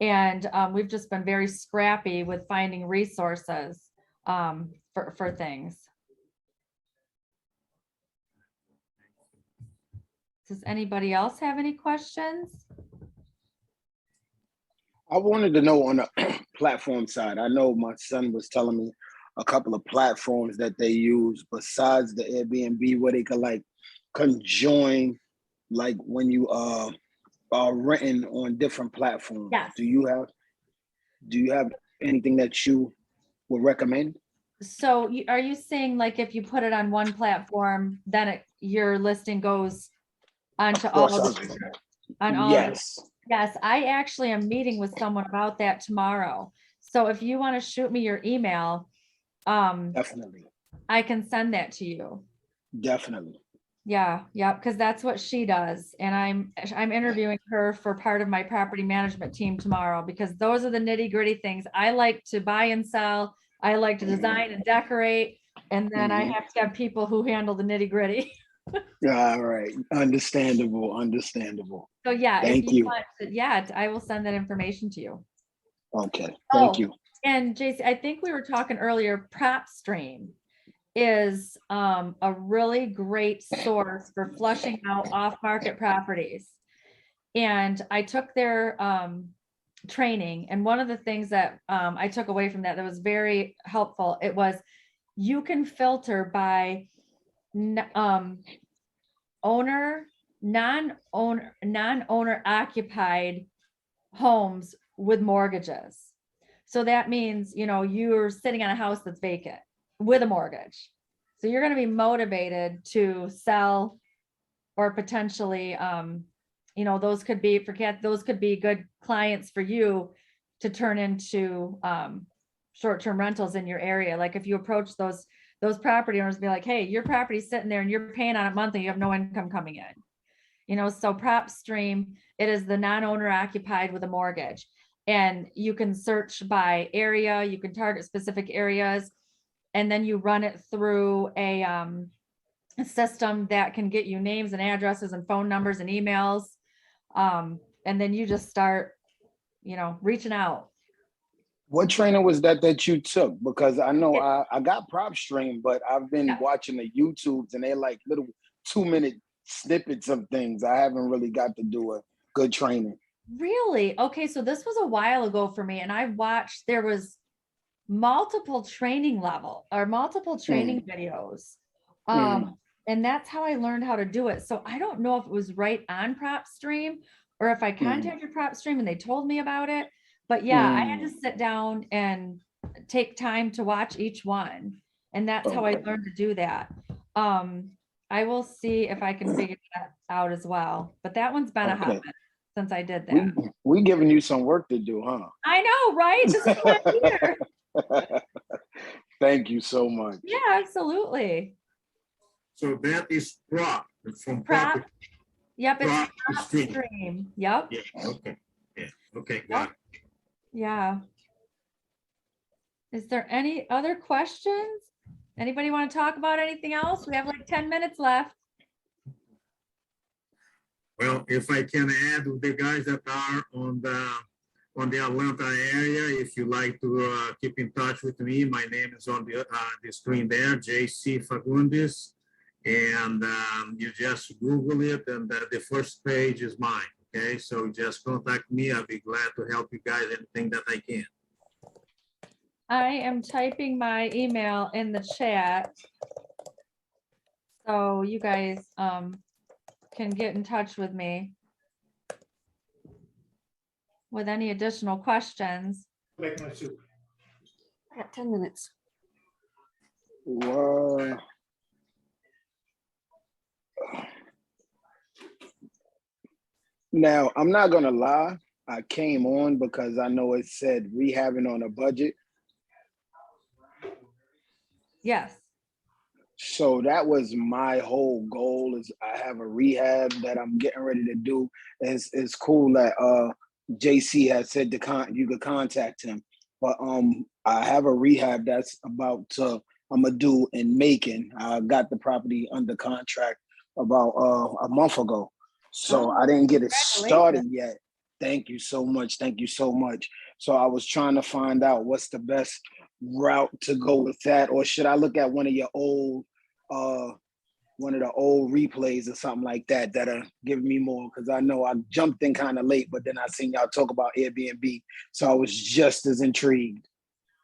And we've just been very scrappy with finding resources for things. Does anybody else have any questions? I wanted to know on the platform side. I know my son was telling me a couple of platforms that they use besides the Airbnb, where they could like conjoin, like when you are renting on different platforms. Yes. Do you have anything that you would recommend? So are you saying, like, if you put it on one platform, then your listing goes onto all of the, on all of it? Yes, I actually am meeting with someone about that tomorrow. So if you want to shoot me your email, Definitely. I can send that to you. Definitely. Yeah, because that's what she does. And I'm interviewing her for part of my property management team tomorrow, because those are the nitty-gritty things. I like to buy and sell. I like to design and decorate. And then I have to have people who handle the nitty-gritty. All right. Understandable. So yeah, Thank if you you. want to, I will send that information to you. Okay. Thank you. And JC, I think we were talking earlier, PropStream is a really great source for flushing out off-market properties. And I took their training, and one of the things that I took away from that was very helpful, it was you can filter by non-owner occupied homes with mortgages. So that means, you know, you're sitting on a house that's vacant with a mortgage. So you're going to be motivated to sell, or potentially, you know, those could be good clients for you to turn into short-term rentals in your area. Like if you approach those property owners, be like, hey, your property's sitting there and you're paying on it monthly, you have no income coming in. You know, so PropStream, it is the non-owner occupied with a mortgage. And you can search by area, you can target specific areas, and then you run it through a system that can get you names and addresses and phone numbers and emails. And then you just start, you know, reaching out. What training was that you took? Because I know I got PropStream, but I've been watching the YouTubes and they're like little 2-minute snippets of things. I haven't really got to do a good training. Really? Okay, so this was a while ago for me, and I watched, there was multiple training videos. And that's how I learned how to do it. So I don't know if it was right on PropStream or if I contacted PropStream and they told me about it. But yeah, I had to sit down and take time to watch each one. And that's how I learned to do that. I will see if I can figure that out as well. But that one's been a hot minute since I did that. We giving you some work to do, huh? I know, right? This is what I'm here. Thank you so much. Yeah, absolutely. So that is prop from Prop. property. Yep, it's PropStream. PropStream. Yep. Yeah, okay. Yeah. Okay, got it. Yeah. Is there any other questions? Anybody want to talk about anything else? We have like 10 minutes left. Well, if I can add with the guys that are on the Atlanta area, if you like to keep in touch with me, my name is on the screen there, JC Fagundes. And you just Google it, and the first page is mine. Okay, so just contact me. I'll be glad to help you guys anything that I can. I am typing my email in the chat. So you guys can get in touch with me with any additional questions. Make my soup. I got 10 minutes. Well, now, I'm not gonna lie, I came on because I know it said rehabbing on a budget. Yes. So that was my whole goal. Is I have a rehab that I'm getting ready to do. It's cool that JC has said you could contact him. But I have a rehab that's about to I'm gonna do in Macon. I got the property under contract about a month ago. So I didn't get it started yet. Thank you so much. Thank you so much. So I was trying to find out what's the best route to go with that, or should I look at one of your old one of the old replays or something like that that are giving me more, because I know I jumped in kind of late, but then I seen y'all talk about Airbnb, so I was just as intrigued.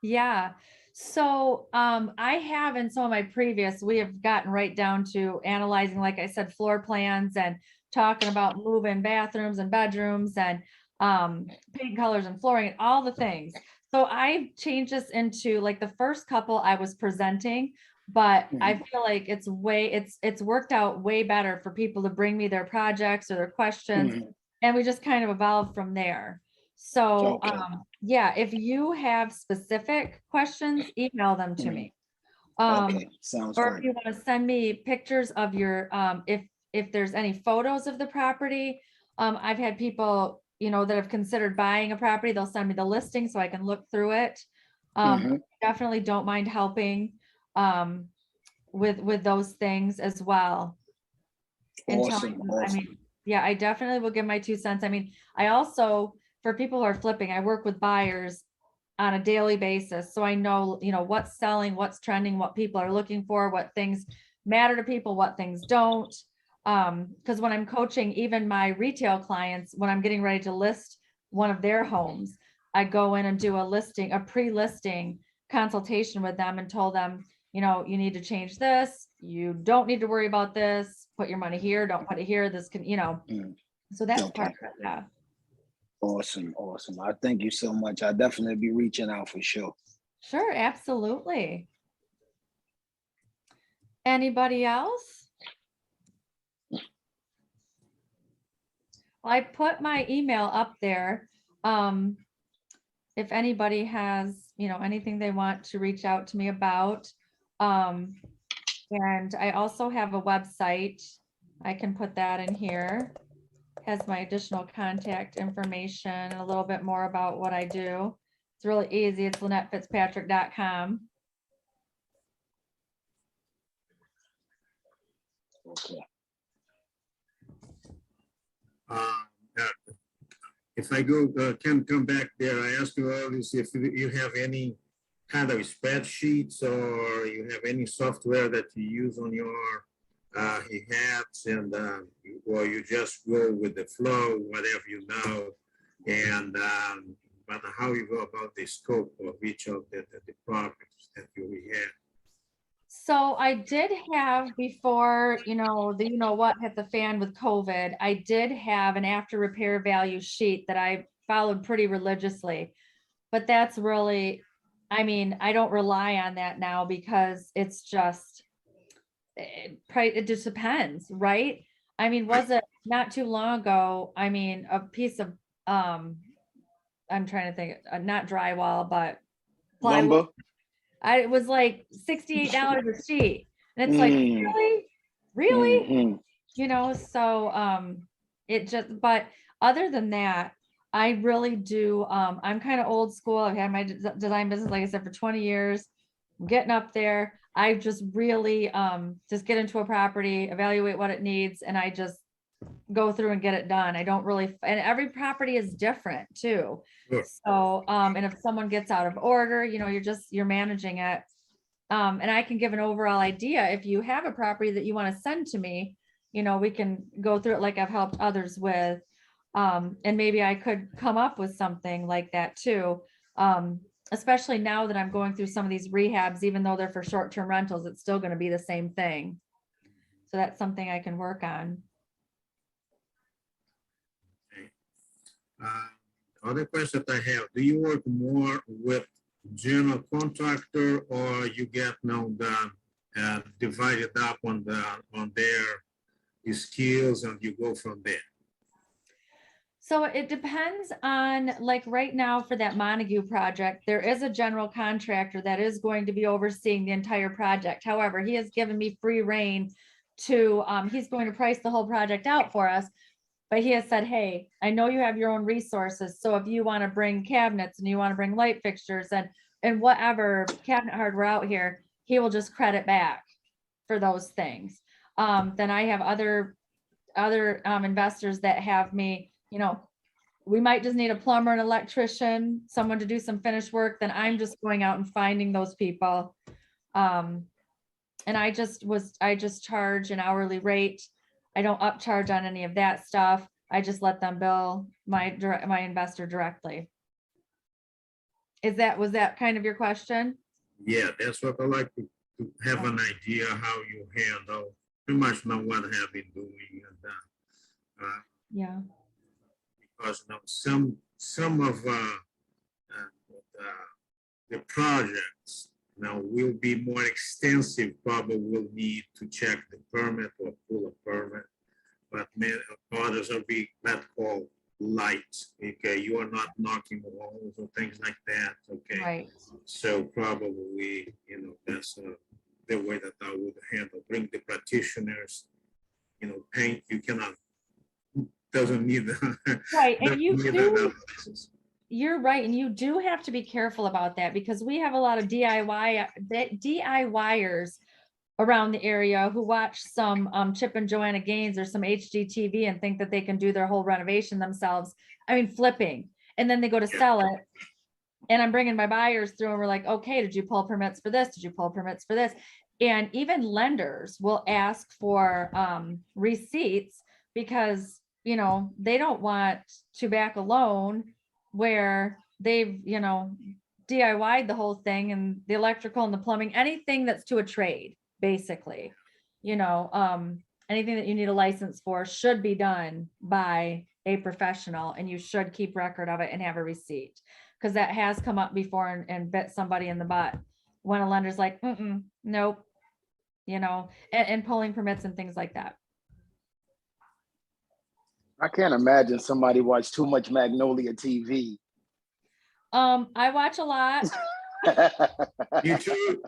Yeah. So I have in some of my previous, we have gotten right down to analyzing, like I said, floor plans and talking about move-in bathrooms and bedrooms and paint colors and flooring and all the things. So I've changed this into like the first couple I was presenting, but I feel like it's worked out way better for people to bring me their projects or their questions. And we just kind of evolved from there. So yeah, if you have specific questions, email them to me. Okay, sounds Or fine. if you want to send me pictures of your, if there's any photos of the property, I've had people, that have considered buying a property, they'll send me the listing so I can look through it. Definitely don't mind helping with those things as well. Awesome. I mean, yeah, I definitely will give my 2 cents. I mean, I also, for people who are flipping, I work with buyers on a daily basis. So I know, what's selling, what's trending, what people are looking for, what things matter to people, what things don't. Because when I'm coaching even my retail clients, when I'm getting ready to list one of their homes, I go in and do a pre-listing consultation with them and told them, you need to change this. You don't need to worry about this. Put your money here. Don't put it here. This can, so that's part of it. Yeah. Awesome. I thank you so much. I'll definitely be reaching out for sure. Sure. Absolutely. Anybody else? I put my email up there. If anybody has, anything they want to reach out to me about. And I also have a website. I can put that in here. Has my additional contact information and a little bit more about what I do. It's really easy. It's LynetteFitzpatrick.com. Okay. If I can come back there, I asked you earlier if you have any kind of spreadsheets or you have any software that you use on your rehabs, and or you just go with the flow, whatever you know, and but how you go about the scope of each of the properties that you rehab. So I did have before, what hit the fan with COVID, I did have an after repair value sheet that I followed pretty religiously. But that's really, I don't rely on that now because it's just, it just depends, right? Was it not too long ago? A piece of, I'm trying to think, not drywall, but plywood. Lumber. It was like $68 a sheet. And it's like, really? So it just, but other than that, I really do. I'm kind of old school. I've had my design business, like I said, for 20 years. I'm getting up there. I just really just get into a property, evaluate what it needs, and I just go through and get it done. I don't really, and every property is different too. Sure. So, and if someone gets out of order, you're managing it. And I can give an overall idea. If you have a property that you want to send to me, we can go through it like I've helped others with. And maybe I could come up with something like that too. Especially now that I'm going through some of these rehabs, even though they're for short-term rentals, it's still going to be the same thing. So that's something I can work on. Other question that I have, do you work more with general contractor or you get now divided up on their skills and you go from there? So it depends on, like right now for that Montague project, there is a general contractor that is going to be overseeing the entire project. However, he has given me free reign to, he's going to price the whole project out for us. But he has said, hey, I know you have your own resources. So if you want to bring cabinets and you want to bring light fixtures and whatever cabinet hardware out here, he will just credit back for those things. Then I have other investors that have me, we might just need a plumber, an electrician, someone to do some finish work. Then I'm just going out and finding those people. And I just charge an hourly rate. I don't upcharge on any of that stuff. I just let them bill my investor directly. Was that kind of your question? Yeah, that's what I like to have an idea how you handle pretty much know what I have been doing and Yeah. because some of the projects now will be more extensive, probably will need to check the permit or pull a permit, but others will be that called light. Okay, you are not knocking walls or things like that. Okay, Right. so probably that's the way that I would handle. Bring the practitioners. Paint you cannot doesn't need Right, and doesn't need analysis. you're right, and you do have to be careful about that because we have a lot of DIYers around the area who watch some Chip and Joanna Gaines or some HGTV and think that they can do their whole renovation themselves. I mean, flipping, and then they go to sell it. And I'm bringing my buyers through and we're like, okay, did you pull permits for this? Did you pull permits for this? And even lenders will ask for receipts because, they don't want to back a loan where they've, DIY'd the whole thing and the electrical and the plumbing, anything that's to a trade, basically, anything that you need a license for should be done by a professional and you should keep record of it and have a receipt. Because that has come up before and bit somebody in the butt when a lender's like, nope, and pulling permits and things like that. I can't imagine somebody watched too much Magnolia TV. I watch a lot. You too.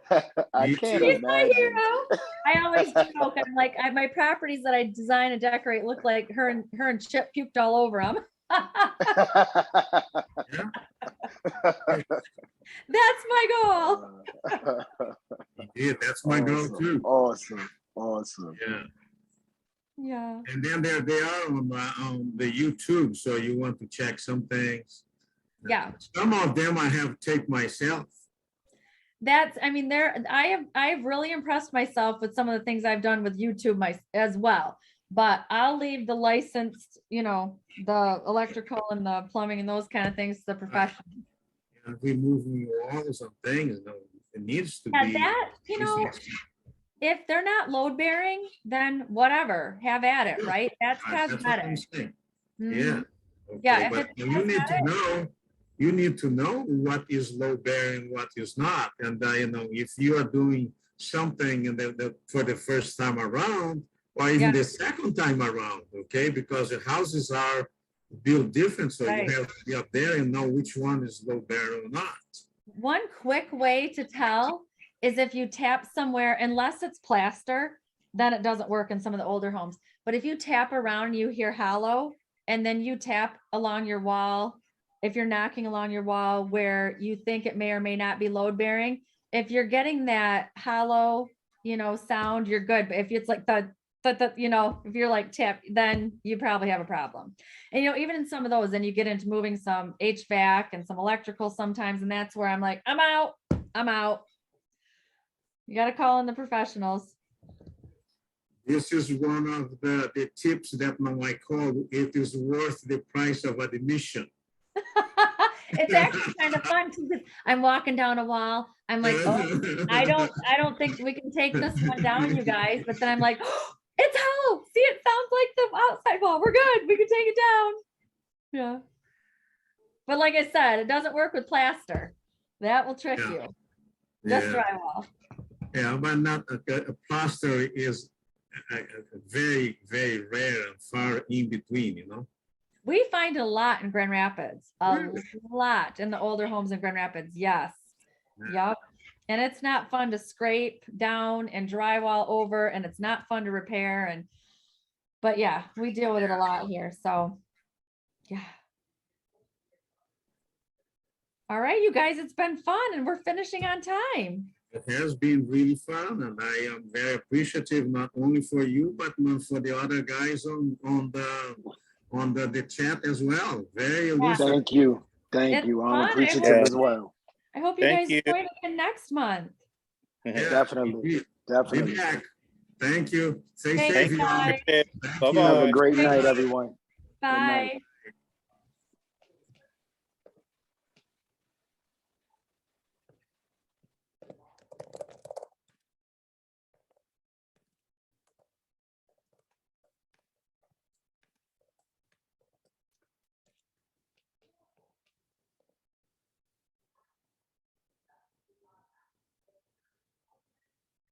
I can't He's my imagine. hero. I always joke. I'm like, my properties that I design and decorate look like her and Chip puked all over them. That's my goal. Yeah, that's my goal too. Awesome. Yeah. Yeah. And then they are on the YouTube, so you want to check some things. Yeah. Some of them I have take myself. I've really impressed myself with some of the things I've done with YouTube as well. But I'll leave the licensed, the electrical and the plumbing and those kind of things to the professional. And we moving walls and things, it needs to be. That, if they're not load bearing, then whatever, have at it, right? That's That's what I'm cosmetic. saying. Mhm. Yeah. Okay, Yeah, if but it's you need to know what is low bearing, what is not. And if you are doing something for the first time around, or even the second time around, okay, because the houses are built different, so Right. you have to be up there and know which one is low bearing or not. One quick way to tell is if you tap somewhere, unless it's plaster, then it doesn't work in some of the older homes. But if you tap around and you hear hollow, and then you tap along your wall. If you're knocking along your wall where you think it may or may not be load bearing, if you're getting that hollow, sound, you're good. But if it's like the, if you're like tap, then you probably have a problem. And, even in some of those, then you get into moving some HVAC and some electrical sometimes. And that's where I'm like, I'm out. You got to call in the professionals. This is one of the tips that my wife called, it is worth the price of admission. It's actually kind of fun because I'm walking down a wall. I'm like, oh, I don't think we can take this one down, you guys. But then I'm like, oh, it's hollow. See, it sounds like the outside wall. We're good. We can take it down. Yeah. But like I said, it doesn't work with plaster. That will trick you. Just drywall. Yeah, but not a plaster is very, very rare and far in between, We find a lot in Grand Rapids, a lot in the older homes in Grand Rapids. Yes. Yep. And it's not fun to scrape down and drywall over, and it's not fun to repair. But yeah, we deal with it a lot here. So yeah. All right, you guys, it's been fun and we're finishing on time. It has been really fun, and I am very appreciative, not only for you, but for the other guys on the chat as well. Very elusive. Thank you. It's I'm fun. appreciative as well. I hope you Thank guys you. join again next month. Yeah, Definitely. Be back. Thank you. Stay Thanks, safe, y'all. guys. Have Bye-bye. a great night, everyone. Bye.